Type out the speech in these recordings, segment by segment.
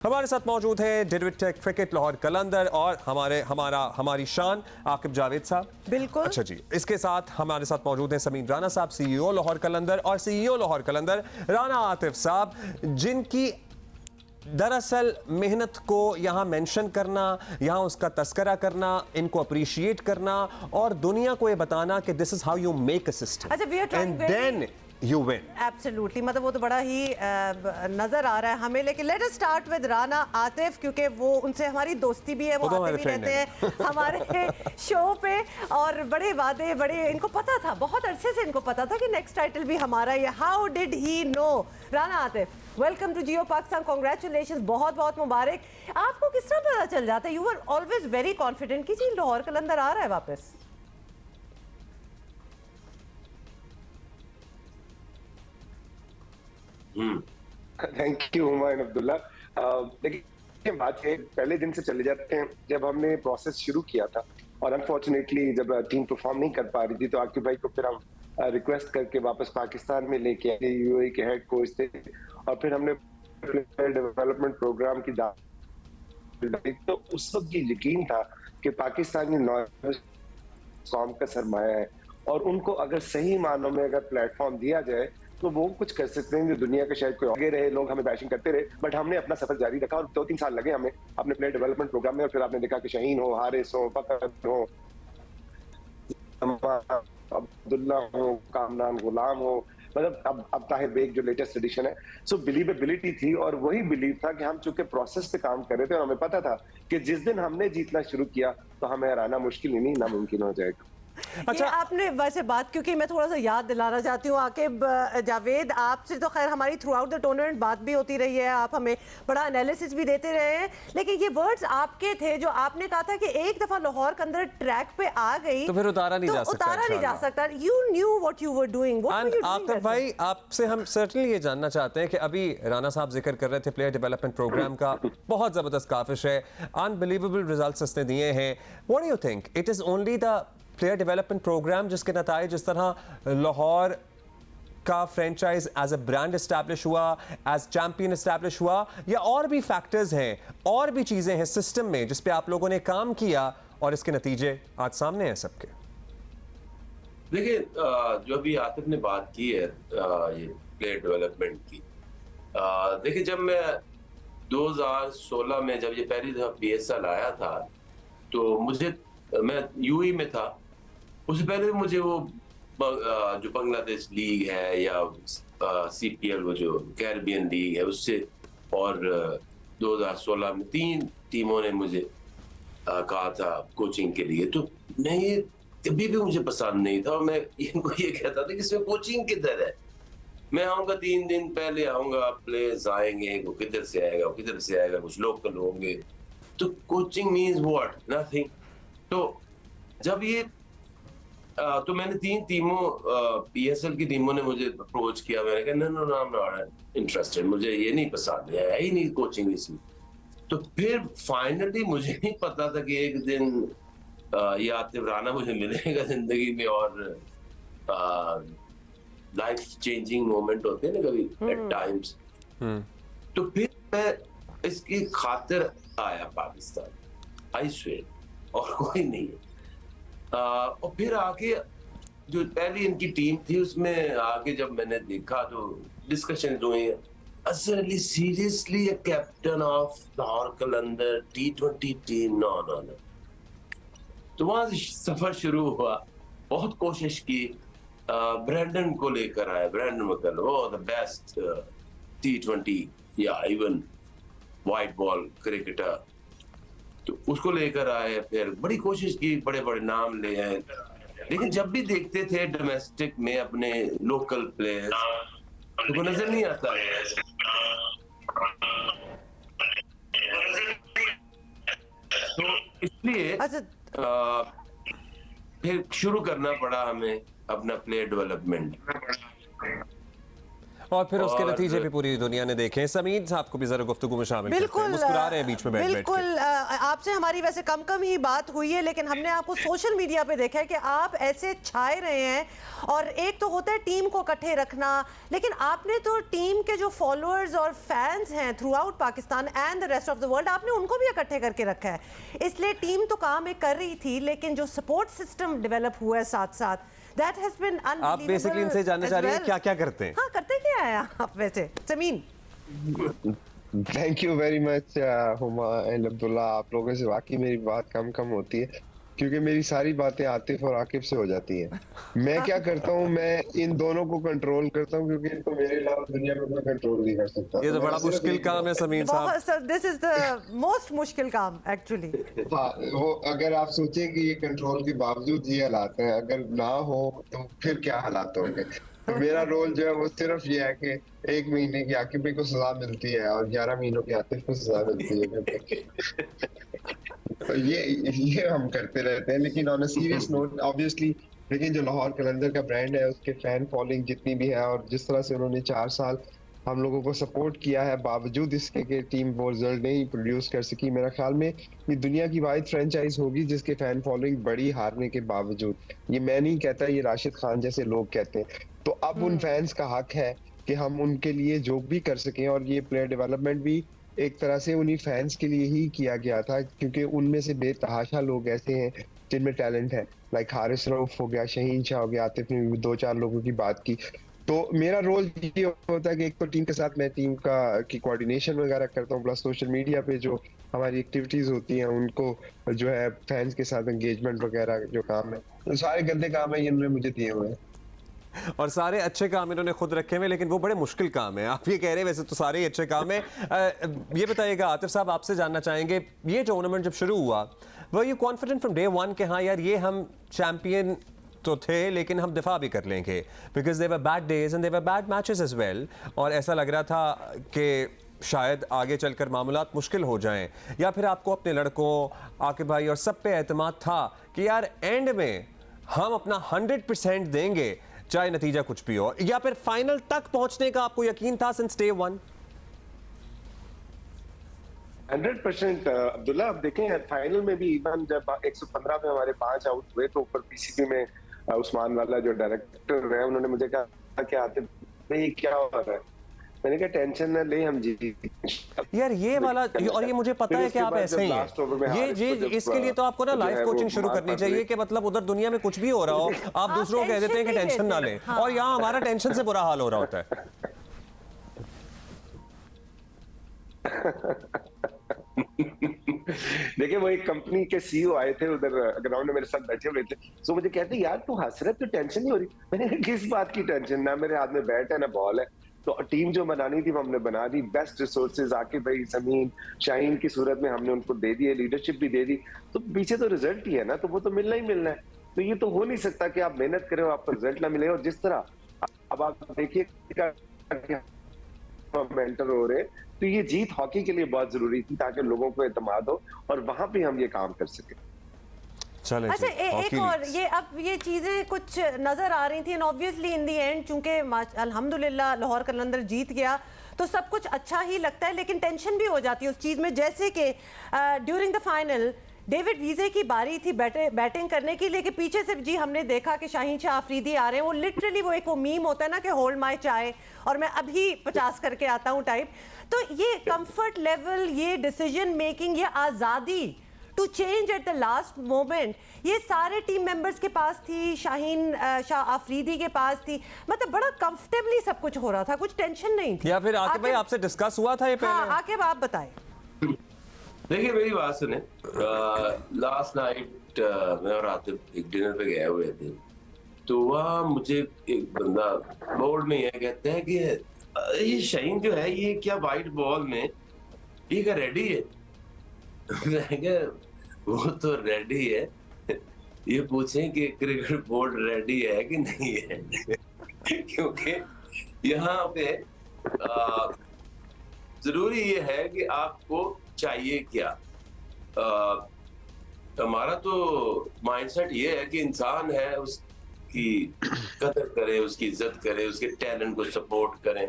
हमारे साथ मौजूद हैं डेविड क्रिकेट लाहौर कलंदर और हमारी शान आकिब जावेद साहब। बिल्कुल। अच्छा जी, इसके साथ हमारे साथ मौजूद हैं समीन राना साहब, सीईओ लाहौर कलंदर, और सीईओ लाहौर कलंदर राना आतिफ साहब, जिनकी दरअसल मेहनत को यहाँ मेंशन करना, यहाँ उसका तस्करा करना, इनको अप्रिशिएट करना और दुनिया को ये बताना कि this is how you make a system and then you win. Absolutely, मतलब वो तो बड़ा ही नजर आ रहा है हमें। लेकिन let us start with Rana Atif, क्योंकि वो उनसे हमारी दोस्ती भी है, वो आते भी रहते हैं हमारे शो पे और बड़े वादे, बड़े इनको पता था, बहुत अरसे से इनको पता था कि नेक्स्ट टाइटल भी हमारा ही है। How did he know? Rana Atif, welcome to Geo Pakistan, congratulations, बहुत बहुत मुबारक। आपको किस तरह पता चल जाता है? You were always very confident कि जी लाहौर कलंदर आ रहा है वापस। Thank you Humayun Abdullah. देखिए, बात है पहले दिन से चले जाते हैं। जब हमने प्रोसेस शुरू किया था और अनफॉर्चुनेटली जब टीम परफॉर्म नहीं कर पा रही थी, तो आकिब भाई को फिर हम रिक्वेस्ट करके वापस पाकिस्तान में लेके आए। यूएई के हेड कोच थे और फिर हमने डेवलपमेंट प्रोग्राम की तो उस वक्त ये यकीन था कि पाकिस्तानी नौजवान कौम का सरमाया है और उनको अगर सही मानों में अगर प्लेटफॉर्म दिया जाए तो वो कुछ कर सकते हैं जो दुनिया के शायद कोई आगे रहे। लोग हमें बैशिंग करते रहे, बट हमने अपना सफर जारी रखा और 2-3 साल लगे हमें अपने प्लेयर डेवलपमेंट प्रोग्राम में। और फिर आपने देखा कि शाहीन हो, हारिस हो, फकर हो, अब्दुल्ला हो, कामरान गुलाम हो, मतलब अब ताहिर बेग जो लेटेस्ट एडिशन है। सो बिलीवेबिलिटी थी और वही बिलीव था कि हम चूंकि प्रोसेस पे काम कर रहे थे और हमें पता था कि जिस दिन हमने जीतना शुरू किया तो हमें हराना मुश्किल ही नहीं नामुमकिन हो जाएगा। अच्छा, आपने वैसे बात, क्योंकि मैं थोड़ा सा याद दिलाना चाहती हूँ आकिब जावेद, आपसे तो खैर हमारी थ्रू आउट द टूर्नामेंट बात भी होती रही है, आप हमें बड़ा एनालिसिस भी देते रहे हैं, लेकिन ये वर्ड्स आपके थे जो आपने कहा था कि एक दफा लाहौर के अंदर ट्रैक पे आ गई तो फिर उतारा नहीं जा सकता। You knew what you were doing. Atif भाई, आपसे हम सर्टेनली ये जानना चाहते हैं कि अभी राना साहब जिक्र कर रहे थे प्लेयर डेवलपमेंट प्रोग्राम का, बहुत जबरदस्त काफिश है, अनबिलीवेबल रिजल्ट्स इसने दिए हैं। What do you think it is only the player development program जिसके नताए जिस तरह लाहौर का franchise as a brand establish हुआ, एज चैंपियन एस्टैब्लिश हुआ, या और भी फैक्टर्स हैं, और भी चीजें हैं सिस्टम में जिस पे आप लोगों ने काम किया और इसके नतीजे आज सामने हैं सबके? देखिए, जो अभी आतिफ ने बात की है ये प्लेयर डेवलपमेंट की, देखिए जब मैं 2016 में जब ये पहली दफा PSL आया था तो मैं यूएई में था। उससे पहले मुझे वो जो बांग्लादेश लीग है या CPL वो जो कैरिबियन लीग है उससे, और 2016 में 3 टीमों ने मुझे कहा था कोचिंग के लिए, तो मैं ये कभी भी मुझे पसंद नहीं था और मैं इनको ये कहता था कि इसमें कोचिंग किधर है। मैं आऊंगा 3 दिन पहले आऊंगा, प्लेयर्स आएंगे, वो किधर से आएगा, वो किधर से आएगा, कुछ लोकल होंगे, तो कोचिंग मीन्स व्हाट, नथिंग। तो जब ये तो मैंने 3 टीमों PSL की टीमों ने मुझे अप्रोच किया, मैंने कहा no I am not interested, मुझे ये नहीं पसंद है ही नहीं कोचिंग इसमें। तो फिर फाइनली मुझे नहीं पता था कि एक दिन ये आतिफ राना मुझे मिलेगा जिंदगी में और लाइफ चेंजिंग मोमेंट होते हैं ना कभी एट टाइम्स। तो फिर मैं इसकी खातिर आया पाकिस्तान, आई स्वेयर, और कोई नहीं है। और फिर आके जो पहली इनकी टीम थी उसमें आके जब मैंने देखा तो डिस्कशन हुई, Azhar Ali seriously a captain of Lahore Qalandar T20 team, no. तो वहां से सफर शुरू हुआ, बहुत कोशिश की, ब्रैंडन को लेकर आया, ब्रैंडन मकल, वो द बेस्ट T20 या इवन वाइट बॉल क्रिकेटर, तो उसको लेकर आए। फिर बड़ी कोशिश की, बड़े बड़े नाम ले आए, लेकिन जब भी देखते थे डोमेस्टिक में अपने लोकल प्लेयर्स तो नजर नहीं आता है। तो इसलिए फिर शुरू करना पड़ा हमें अपना प्लेयर डेवलपमेंट। और फिर उसके और- नतीजे भी पूरी दुनिया ने देखे। समीर साहब को भी जरा गुफ्तगू में शामिल करते हैं, बिल्कुल मुस्कुरा रहे हैं बीच में बैठ के। बिल्कुल आपसे हमारी वैसे कम कम ही बात हुई है, लेकिन हमने आपको सोशल मीडिया पे देखा है कि आप ऐसे छाए रहे हैं। और एक तो होता है टीम को इकट्ठे रखना, लेकिन आपने तो टीम के जो फॉलोअर्स और फैंस हैं through out Pakistan and the rest of the world, आपने उनको भी इकट्ठे करके रखा है। इसलिए टीम तो काम एक कर रही थी, लेकिन जो सपोर्ट सिस्टम डेवलप हुआ है साथ साथ, दैट हैज बीन अनबिलीवेबल। आप बेसिकली इनसे जानना चाह रही हैं क्या क्या करते हैं? हाँ, करते क्या है आप वैसे Sameen? Thank you very much Huma and Abdullah. आप लोगों से वाकई मेरी बात कम कम होती है, क्योंकि मेरी सारी बातें आतिफ और आकिब से हो जाती हैं। मैं क्या करता हूँ, मैं इन दोनों को कंट्रोल करता हूँ, क्योंकि इनको मेरे अलावा दुनिया में कोई कंट्रोल नहीं कर सकता। ये तो बड़ा मुश्किल काम है समीर साहब। बहुत sir, this is the most मुश्किल काम एक्चुअली। हाँ, वो अगर आप सोचें कि ये कंट्रोल के बावजूद ये हालात हैं, अगर ना हो तो फिर क्या हालात होंगे। तो मेरा रोल जो है वो सिर्फ ये है कि 1 महीने की आकिब भाई को सजा मिलती है और 11 महीनों की आतिफ को सजा मिलती है। तो ये हम करते रहते हैं। लेकिन on a serious note, obviously लेकिन जो लाहौर कलंदर का ब्रांड है उसके फैन फॉलोइंग जितनी भी है, और जिस तरह से उन्होंने 4 साल हम लोगों को सपोर्ट किया है, बावजूद इसके कि टीम वो रिजल्ट नहीं प्रोड्यूस कर सकी, मेरा ख्याल में ये दुनिया की वाहिद फ्रेंचाइज होगी जिसके फैन फॉलोइंग बड़ी हारने के बावजूद। ये मैं नहीं कहता, ये राशिद खान जैसे लोग कहते हैं। तो अब उन फैंस का हक है कि हम उनके लिए जो भी कर सकें, और ये प्लेयर डेवलपमेंट भी एक तरह से उन्हीं फैंस के लिए ही किया गया था, क्योंकि उनमें से बेतहाशा लोग ऐसे हैं जिनमें टैलेंट है, लाइक हारिस रऊफ हो गया, शहीन शाह हो गया, आतिफ ने भी 2-4 लोगों की बात की। तो मेरा रोल ये होता है कि एक तो टीम के साथ मैं टीम की कोऑर्डिनेशन वगैरह करता हूँ, प्लस सोशल मीडिया पे जो हमारी एक्टिविटीज होती हैं उनको जो है फैंस के साथ एंगेजमेंट वगैरह जो काम है, तो सारे गंदे काम है ये इन्होंने मुझे दिए हुए हैं। और सारे अच्छे काम इन्होंने खुद रखे हुए, लेकिन वो बड़े मुश्किल काम है। आप ये कह रहे हैं, वैसे तो सारे ही अच्छे काम है। ये बताइएगा आतिफ साहब, आपसे जानना चाहेंगे, ये टूर्नामेंट जब शुरू हुआ, were you confident from day one कि हाँ यार ये हम चैंपियन तो थे लेकिन हम दिफा भी कर लेंगे, because they were bad days and they were bad matches as well, और ऐसा लग रहा था कि शायद आगे चलकर मामलात मुश्किल हो जाएं, या फिर आपको अपने लड़कों, आकिब भाई और सब पे एतमाद था कि यार एंड में हम अपना 100% देंगे चाहे नतीजा कुछ भी हो, या फिर फाइनल तक पहुंचने का आपको यकीन था सिंस डे वन? 100% अब्दुल्ला। अब देखें फाइनल में भी इवन जब 115 पे हमारे 5 आउट हुए तो ऊपर पीसीबी में उस्मान वाला जो डायरेक्टर है उन्होंने मुझे कहा कि आतिफ भाई क्या हो रहा है, मैंने कहा टेंशन ना ले, हम जीत यार ये वाला, और ये मुझे पता है कि आप ऐसे ही हैं, ये इसके लिए तो आपको ना लाइफ कोचिंग शुरू करनी चाहिए कि मतलब उधर दुनिया में कुछ भी हो रहा हो आप दूसरों को कह देते हैं कि टेंशन ना लें, और यहाँ हमारा टेंशन से बुरा हाल हो रहा होता है। देखिए वो एक कंपनी के सीईओ आए थे उधर ग्राउंड में मेरे साथ बैठे हुए थे, तो मुझे कहते यार तू हंस रहा है, तो टेंशन नहीं हो रही? मैंने कहा किस बात की टेंशन, ना मेरे हाथ में बैट है ना बॉल है। तो टीम जो बनानी थी वो हमने बना दी, बेस्ट रिसोर्सेज आकिब भाई, समीन, शाहीन की सूरत में हमने उनको दे दिए, लीडरशिप भी दे दी, तो पीछे तो रिजल्ट ही है ना, तो वो तो मिलना ही मिलना है। तो ये तो हो नहीं सकता कि आप मेहनत करें और आपको रिजल्ट ना मिले। और जिस तरह अब आप देखिए मेंटर हो रहे, तो ये जीत हॉकी के लिए बहुत जरूरी थी ताकि लोगों को एतमाद हो और वहां पे हम ये काम कर सके। अच्छा एक और ये अब ये चीजें कुछ नजर आ रही थी, and obviously in the and चूंकि अल्हम्दुलिल्लाह लाहौर कलंदर जीत गया तो सब कुछ अच्छा ही लगता है, लेकिन टेंशन भी हो जाती है उस चीज में। जैसे कि ड्यूरिंग द फाइनल डेविड वीजे की बारी थी बैटिंग करने की, लेकिन पीछे से जी हमने देखा कि शाहीन शाह अफरीदी आ रहे हैं, वो लिटरली वो एक वो मीम होता है ना कि होल्ड माय चाय और मैं अभी 50 करके आता हूँ टाइप। तो ये कंफर्ट लेवल, ये डिसीजन मेकिंग, ये आज़ादी to change at the last moment, ये सारे टीम मेंबर्स के पास थी, शाहीन शाह अफरीदी के पास थी, मतलब बड़ा कंफर्टेबली सब कुछ हो रहा था, कुछ टेंशन नहीं थी। या फिर आकिब भाई आपसे डिस्कस हुआ था ये पहले? हाँ, आकिब आप बताएं। देखिए मेरी बात सुने, लास्ट नाइट मैं और आतिफ एक डिनर पे गए हुए थे, तो वहाँ मुझे एक बंदा बोर्ड में यह कहते हैं कि ये शाहीन जो है ये क्या वाइट बॉल में ये क्या रेडी है? वो तो रेडी है, ये पूछें कि क्रिकेट बोर्ड रेडी है कि नहीं है। क्योंकि यहाँ पे जरूरी ये है कि आपको चाहिए क्या। हमारा तो माइंडसेट ये है कि इंसान है, की कदर करें, उसकी इज्जत करें, उसके टैलेंट को सपोर्ट करें।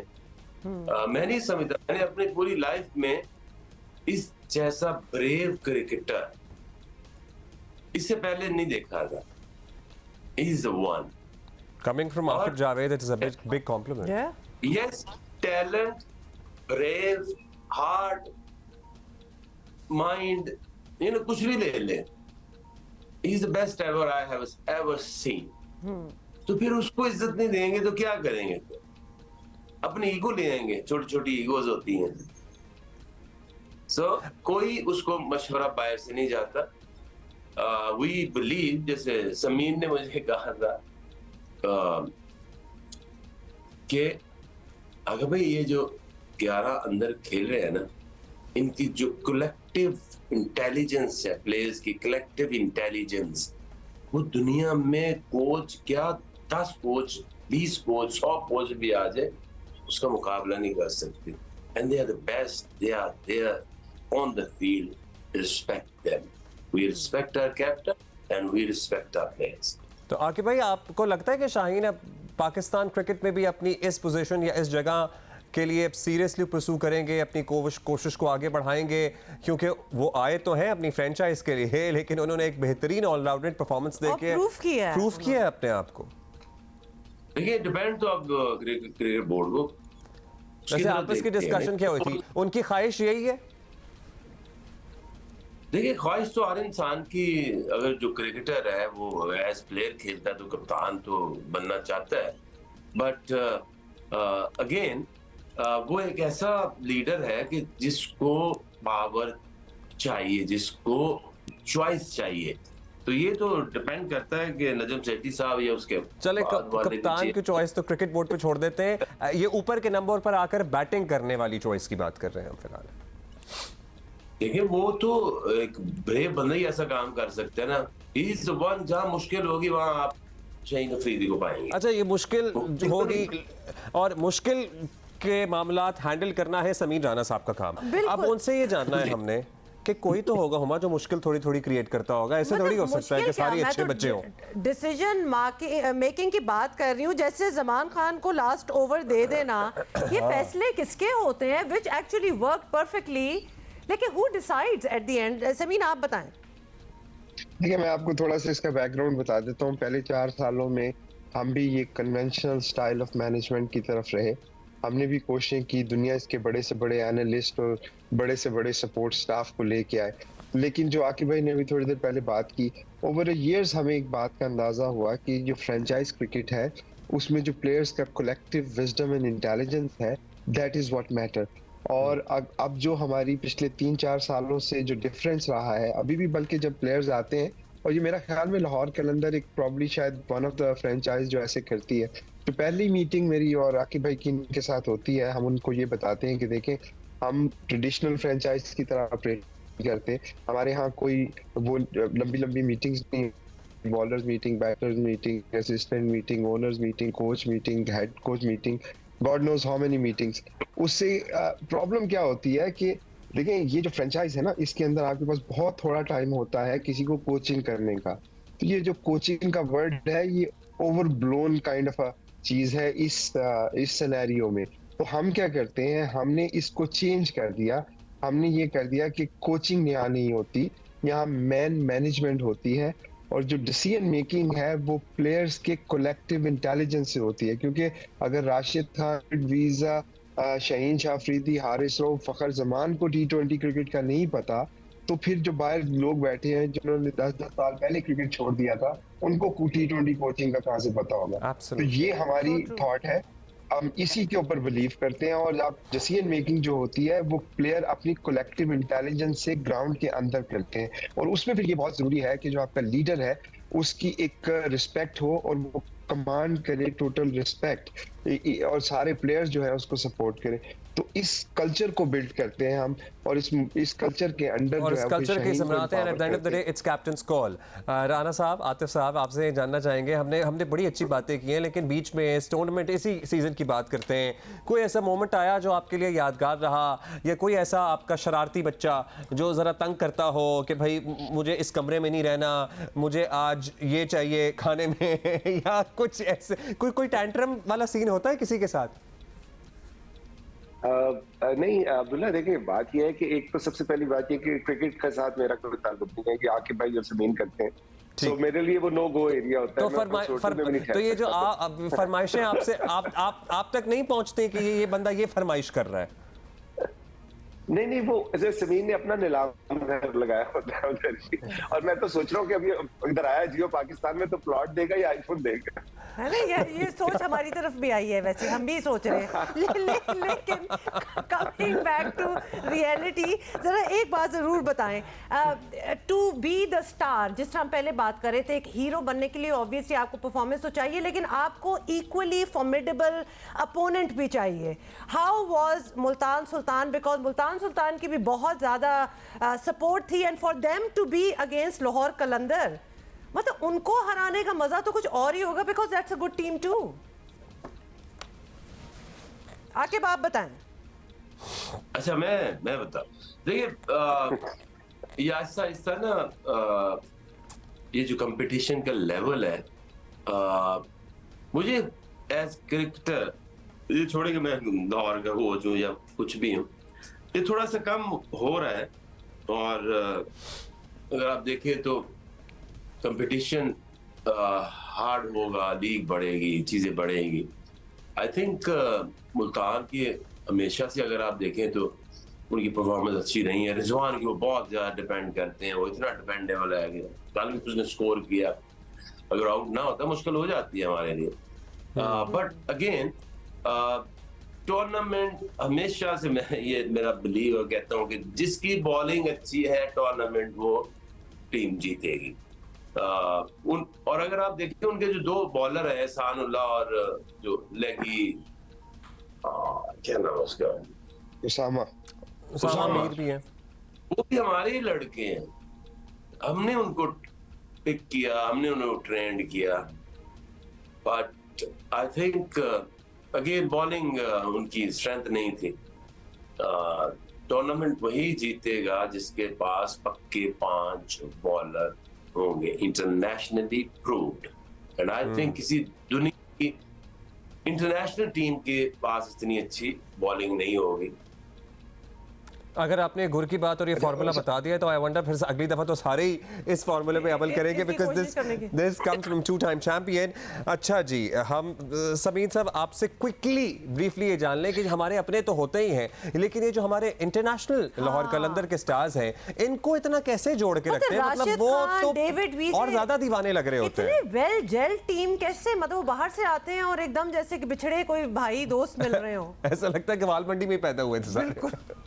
मैं नहीं समझता, मैंने अपनी पूरी लाइफ में इस जैसा ब्रेव क्रिकेटर इससे पहले नहीं देखा था। He is the one. Coming from Afid Javed, it is a big compliment. Yeah. Yes, talent, brave, heart, mind, कुछ भी ले ले। He is the best ever I have ever seen. तो फिर उसको इज्जत नहीं देंगे तो क्या करेंगे? अपनी ईगो ले आएंगे, छोटी छोटी ईगोज होती हैं। कोई उसको मशवरा बाहर से नहीं जाता। We believe, जैसे समीर ने मुझे कहा था कि अगर भाई ये जो 11 अंदर खेल रहे हैं ना, इनकी जो कलेक्टिव इंटेलिजेंस है, प्लेयर्स की कलेक्टिव इंटेलिजेंस, वो दुनिया में कोच क्या 10 कोच 20 कोच 100 कोच भी आ जाए उसका मुकाबला नहीं कर सकते। And they are the best, they are on the field, respect them, we respect our captain and we respect our players. तो आकिब भाई, आपको लगता है कि शाहीन अब पाकिस्तान क्रिकेट में भी अपनी इस पोजीशन या इस जगह के लिए सीरियसली परसू करेंगे, अपनी कोशिश को आगे बढ़ाएंगे? क्योंकि वो आए तो हैं अपनी फ्रेंचाइज के लिए, लेकिन उन्होंने एक बेहतरीन ऑलराउंडर परफॉर्मेंस देके प्रूफ किया है अपने आप को। देखिए, डिपेंड तो अब क्रिकेट बोर्ड को। वैसे आपस की डिस्कशन क्या हुई थी? उनकी ख्वाहिश यही है? देखिए, ख्वाहिश तो हर इंसान की, अगर जो क्रिकेटर है वो एज प्लेयर खेलता है तो कप्तान तो बनना चाहता है, बट अगेन वो एक ऐसा लीडर है कि जिसको पावर चाहिए, जिसको चॉइस चाहिए। तो ये तो डिपेंड करता है कि नजम सेठी साहब या उसके चले कप्तान की चॉइस तो क्रिकेट बोर्ड पे छोड़ देते हैं, ये ऊपर के नंबर पर आकर बैटिंग करने वाली चॉइस की बात कर रहे हैं हम फिलहाल। देखिए, वो तो एक ब्रेव बंदा ही ऐसा काम कर सकते हैं ना। इस वन जहाँ मुश्किल होगी वहाँ आप शाहीन अफरीदी को पाएंगे। अच्छा, ये मुश्किल होगी और मुश्किल के मामलात हैंडल करना है समीर राना साहब का काम। अब उनसे ये जानना है हमने कि कोई तो होगा हुमा जो मुश्किल थोड़ी क्रिएट करता होगा। ऐसे थोड़ी हो सकता है कि सारे अच्छे बच्चे हों। डिसीजन मेकिंग की बात कर रही हूँ, जैसे जमान खान को लास्ट ओवर दे देना, ये फैसले किसके होते हैं विच एक्चुअली वर्क परफेक्टली, लेकिन who decides at the end? Sameen, आप बताएं। देखिए, मैं आपको थोड़ा सा इसका बैकग्राउंड बता देता हूँ। पहले 4 सालों में हम भी ये कन्वेंशनल स्टाइल ऑफ मैनेजमेंट की तरफ रहे। हमने भी कोशिशें की, दुनिया इसके बड़े से बड़े एनालिस्ट और बड़े से बड़े सपोर्ट स्टाफ को लेके आए। लेकिन जो आकिब भाई ने अभी थोड़ी देर पहले बात की, ओवर ईयर्स हमें एक बात का अंदाजा हुआ कि जो फ्रेंचाइज क्रिकेट है उसमें जो प्लेयर्स का कलेक्टिव विजडम एंड इंटेलिजेंस है, दैट इज व्हाट मैटर। और अब जो हमारी पिछले 3-4 सालों से जो डिफरेंस रहा है, अभी भी बल्कि जब प्लेयर्स आते हैं, और ये मेरा ख्याल में लाहौर कलंदर एक प्रॉब्ली शायद वन ऑफ द फ्रेंचाइज जो ऐसे करती है। तो पहली मीटिंग मेरी और आकिब भाई की इनके साथ होती है, हम उनको ये बताते हैं कि देखें, हम ट्रेडिशनल फ्रेंचाइज की तरह ऑपरेट करते हैं। हमारे यहाँ कोई वो लंबी मीटिंग्स नहीं, bowlers meeting, batters meeting, assistant meeting, owners meeting, coach meeting, head coach meeting, god knows how many meetings. उससे प्रॉब्लम क्या होती है कि देखें, ये जो फ्रेंचाइज है ना, इसके अंदर आपके पास बहुत थोड़ा टाइम होता है किसी को कोचिंग करने का। तो ये जो कोचिंग का वर्ड है, ये over blown kind of a चीज है इस सिनेरियो में। तो हम क्या करते हैं, हमने इसको चेंज कर दिया। हमने ये कर दिया कि कोचिंग यहाँ नहीं होती, यहाँ मैनेजमेंट होती है, और जो डिसीजन मेकिंग है वो प्लेयर्स के कलेक्टिव इंटेलिजेंस से होती है। क्योंकि अगर राशिद खान, वीजा, शाहीन शाह अफरीदी, हारिस रऊफ, फखर जमान को T20 क्रिकेट का नहीं पता, तो फिर जो बाहर लोग बैठे हैं जिन्होंने 10-10 साल पहले क्रिकेट छोड़ दिया था, उनको T20 कोचिंग का कहाँ से पता होगा? तो ये हमारी थॉट है, हम इसी के ऊपर बिलीव करते हैं। और आप डिसीजन मेकिंग जो होती है वो प्लेयर अपनी कलेक्टिव इंटेलिजेंस से ग्राउंड के अंदर करते हैं, और उसमें फिर ये बहुत जरूरी है कि जो आपका लीडर है उसकी एक रिस्पेक्ट हो और वो कमांड करे टोटल रिस्पेक्ट, और सारे प्लेयर्स जो है उसको सपोर्ट करें। तो इस कल्चर को बिल्ड करते हैं हम, और इस कल्चर के अंडर और जो इस है कल्चर के शाहीन को सम्राट हैं, at the end of the empower day करते हैं। It's captains call. राना साहब, आतिफ साहब, आपसे जानना चाहेंगे, हमने बड़ी अच्छी बातें की हैं, लेकिन बीच में इस टूर्नामेंट, इसी सीजन की बात करते हैं, कोई ऐसा मोमेंट आया जो आपके लिए यादगार रहा, या कोई ऐसा आपका शरारती बच्चा जो ज़रा तंग करता हो कि भाई मुझे इस कमरे में नहीं रहना, मुझे आज ये चाहिए खाने में या कुछ ऐसे कोई टैंट्रम वाला सीन होता है किसी के साथ? नहीं अब्दुल्ला, देखिए बात यह है कि एक तो सबसे पहली बात यह कि क्रिकेट के साथ मेरा कोई ताल्लुक नहीं है कि आकिब भाई जब जमीन करते हैं, तो मेरे लिए वो नो गो एरिया होता तो है। मैं छोटे में नहीं तो ये जो खेल फरमाइशें आपसे आप तक नहीं पहुंचती कि ये बंदा ये फरमाइश कर रहा है? नहीं, वो ऐसे समीन ने अपना नीलाम घर लगाया होता है उधर ही। और मैं तो सोच रहा हूँ कि अभी इधर आया जियो पाकिस्तान में, तो प्लॉट देगा या आईफोन देगा। है ना, ये सोच हमारी तरफ भी आई है, वैसे हम भी सोच रहे हैं। लेकिन कमिंग बैक टू रियलिटी, जरा एक बात जरूर बताएं, टू बी द स्टार, जिस हम पहले बात कर रहे थे, एक हीरो बनने के लिए ऑब्वियसली आपको परफॉर्मेंस तो चाहिए, लेकिन आपको इक्वली फॉर्मिडेबल अपोनेंट भी चाहिए। How was Multan Sultan, because Multan Sultan की भी बहुत ज्यादा सपोर्ट थी, and for them to be against Lahore Qalandar, मतलब उनको हराने का मजा तो कुछ और ही होगा, because that's a good team too. Aqib आप बताएं। अच्छा, मैं बताऊं, देखिए ये आहिस्ता आहिस्ता ना ये जो कंपटीशन का लेवल है, मुझे एज क्रिकेटर, ये छोड़े कि मैं लाहौर का कोच हूँ या कुछ भी हूँ, ये थोड़ा सा कम हो रहा है। और अगर आप देखें तो कंपटीशन हार्ड होगा, लीग बढ़ेगी, चीजें बढ़ेंगी। आई थिंक मुल्तान की हमेशा से अगर आप देखें तो उनकी परफॉर्मेंस अच्छी नहीं है। रिजवान की वो बहुत ज्यादा डिपेंड करते हैं, वो इतना डिपेंडेबल है कि कल भी उसने स्कोर किया, अगर आउट ना होता मुश्किल हो जाती है हमारे लिए। बट अगेन टूर्नामेंट हमेशा से मैं ये मेरा बिलीव कहता हूँ कि जिसकी बॉलिंग अच्छी है टूर्नामेंट वो टीम जीतेगी। और अगर आप देखिए उनके जो दो बॉलर है, एहसानुल्लाह और जो लेगी, क्या नाम है उसका, उसामा मीर भी है, वो भी हमारे ही लड़के हैं। हमने उनको पिक किया, हमने उन्हें ट्रेंड किया, but I think again bowling उनकी स्ट्रेंथ नहीं थी। टूर्नामेंट वही जीतेगा जिसके पास पक्के 5 बॉलर होंगे, internationally proved. And I think किसी दुनिया की इंटरनेशनल टीम के पास इतनी अच्छी बॉलिंग नहीं होगी। अगर आपने गुर की बात और ये फार्मूला बता दिया तो आई वंडर फिर अगली दफा तो सारे ही इस फार्मूले पे अमल करेंगे, because this comes from 2-time champion. अच्छा जी, हम समीन साहब आपसे क्विकली ब्रीफली ये जान लें कि हमारे अपने तो होते ही हैं, लेकिन ये जो हमारे इंटरनेशनल लाहौर कलंदर के स्टार्स हैं, इनको इतना कैसे जोड़ के रखते हैं? मतलब वो तो और ज्यादा दीवाने लग रहे होते हैं। वेल जेल टीम कैसे, मतलब वो बाहर से आते हैं और एकदम जैसे कि बिछड़े कोई भाई दोस्त मिल रहे हो। ऐसा लगता है कि वाल मंडी में पैदा हुए थे सारे।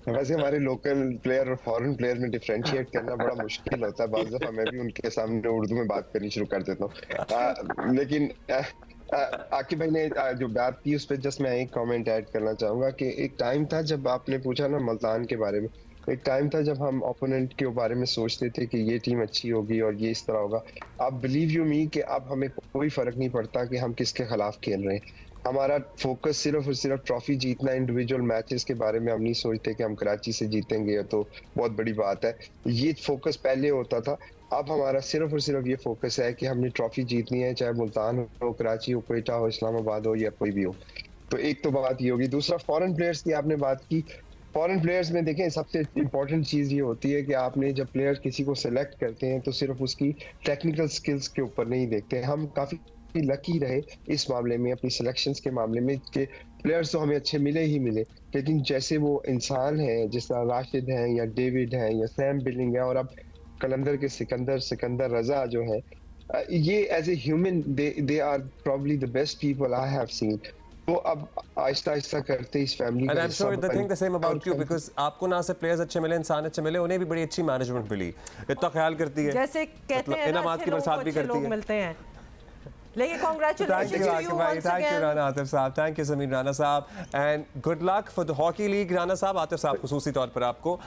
वैसे हमारे लोकल प्लेयर और फॉरेन प्लेयर में डिफरेंशिएट करना बड़ा मुश्किल होता है। बाज़ दफा मैं भी उनके सामने उर्दू में बात करनी शुरू कर देता हूँ। लेकिन आकिब भाई ने जो बात की उस पर जस्ट मैं एक कमेंट ऐड करना चाहूंगा कि एक टाइम था जब आपने पूछा ना मुल्तान के बारे में, एक टाइम था जब हम ओपोनेंट के बारे में सोचते थे कि ये टीम अच्छी होगी और ये इस तरह होगा। अब बिलीव यू मी कि अब हमें कोई फर्क नहीं पड़ता कि हम किसके खिलाफ खेल रहे हैं। हमारा फोकस सिर्फ और सिर्फ ट्रॉफी जीतना, इंडिविजुअल मैचेस के बारे में हम नहीं सोचते कि हम कराची से जीतेंगे तो बहुत बड़ी बात है। ये फोकस पहले होता था, अब हमारा सिर्फ और सिर्फ ये फोकस है कि हमने ट्रॉफी जीतनी है, चाहे मुल्तान हो, कराची हो, कोयटा हो, इस्लामाबाद हो या कोई भी हो। तो एक तो बात ये होगी। दूसरा, फॉरेन प्लेयर्स की आपने बात की। फॉरेन प्लेयर्स में देखें सबसे इंपॉर्टेंट चीज़ ये होती है कि आपने जब प्लेयर किसी को सिलेक्ट करते हैं तो सिर्फ उसकी टेक्निकल स्किल्स के ऊपर नहीं देखते। हम काफ़ी लकी रहे इस मामले में, अपनी सिलेक्शंस के मामले में, कि प्लेयर्स तो हमें अच्छे मिले ही मिले, लेकिन जैसे वो इंसान हैं, जिस तरह राशिद हैं या डेविड हैं या सैम बिलिंग है और अब कलंदर के सिकंदर रजा जो है, ये as a human they are probably the best people I have seen. तो अब आहिस्ता आहिस्ता करते इस family And I'm sure they think the same about you, because आपको ना सिर्फ प्लेयर्स अच्छे मिले, इंसान अच्छे मिले, उन्हें भी बड़ी अच्छी मैनेजमेंट मिली, इतना ख्याल करती है, जैसे कहते हैं इनामात की बरसात भी करती है। मिलते हैं। लेकिन congratulations Thank you, to Aqib you bhai. Once Thank you, again. Rana Atif साहब. Thank you, Zameen Rana साहब. And good luck for the hockey league, Rana साहब. आतिफ साहब, खुसूसी तौर पर आपको